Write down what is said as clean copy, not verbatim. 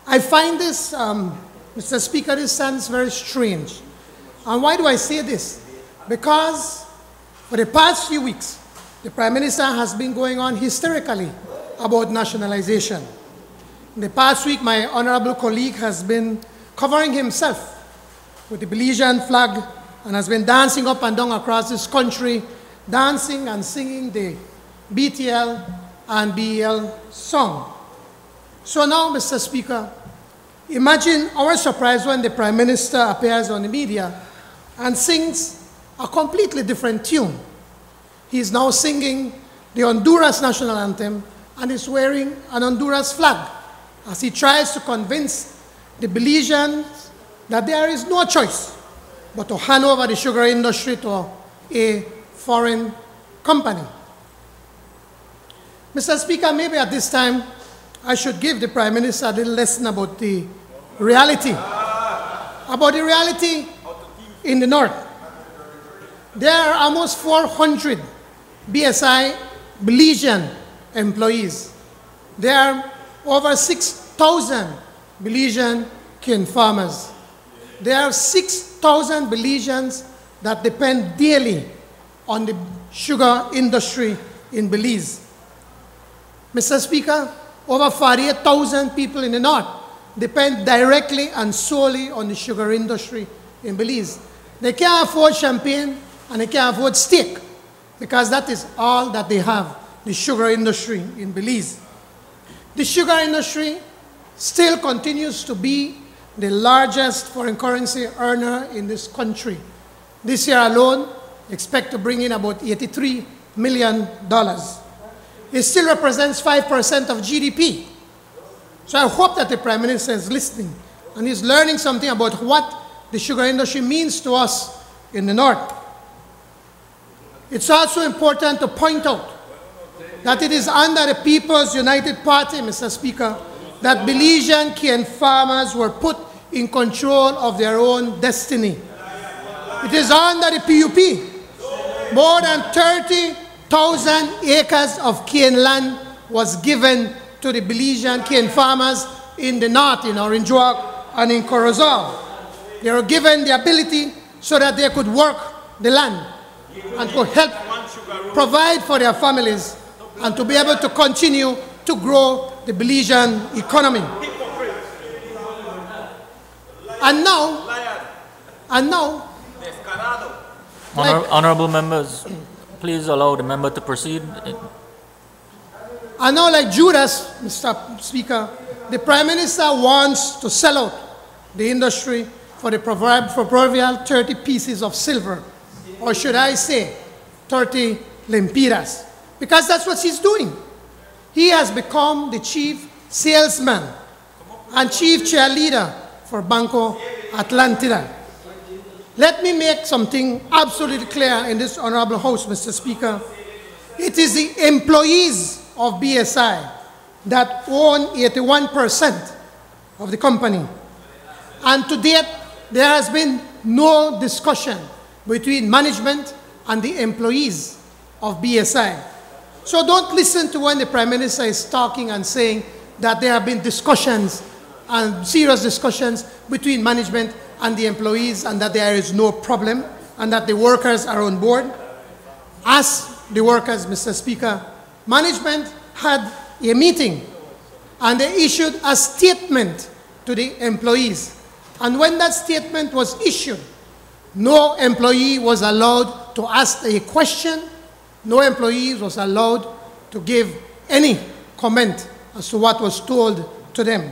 I find this, Mr. Speaker, this sounds very strange. And why do I say this? Because for the past few weeks, the Prime Minister has been going on hysterically about nationalization. In the past week, my honorable colleague has been covering himself with the Belizean flag and has been dancing up and down across this country, dancing and singing the BTL and BEL song. So now, Mr. Speaker, imagine our surprise when the Prime Minister appears on the media and sings a completely different tune. He is now singing the Honduras national anthem and is wearing an Honduras flag as he tries to convince the Belizeans that there is no choice but to hand over the sugar industry to a foreign company. Mr. Speaker, maybe at this time I should give the Prime Minister a little lesson about the reality. About the reality in the north. There are almost 400 BSI Belizean employees. There are over 6,000 Belizean cane farmers. There are 6,000 Belizeans that depend daily on the sugar industry in Belize. Mr. Speaker, over 48,000 people in the north depend directly and solely on the sugar industry in Belize. They can't afford champagne and they can't afford steak because that is all that they have, the sugar industry in Belize. The sugar industry still continues to be the largest foreign currency earner in this country. This year alone, expect to bring in about $83 million. It still represents 5% of GDP. So I hope that the Prime Minister is listening and is learning something about what the sugar industry means to us in the north. It's also important to point out that it is under the People's United Party, Mr. Speaker, that Belizean cane farmers were put in control of their own destiny. It is under the PUP. More than 30,000 acres of cane land was given to the Belizean cane farmers in the north, in Orange Walk and in Corozal. They were given the ability so that they could work the land and could help provide for their families and to be able to continue to grow the Belizean economy. And now, Honorable members, please allow the member to proceed. And now, like Judas, Mr. Speaker, the Prime Minister wants to sell out the industry for the proverbial 30 pieces of silver, or should I say 30 lempiras, because that's what he's doing. He has become the chief salesman and chief cheerleader for Banco Atlantida. Let me make something absolutely clear in this honorable House, Mr. Speaker. It is the employees of BSI that own 81% of the company. And to date, there has been no discussion between management and the employees of BSI. So don't listen to when the Prime Minister is talking and saying that there have been discussions and serious discussions between management and the employees and that there is no problem and that the workers are on board. As the workers, Mr. Speaker, management had a meeting and they issued a statement to the employees. And when that statement was issued, no employee was allowed to ask a question. No employee was allowed to give any comment as to what was told to them.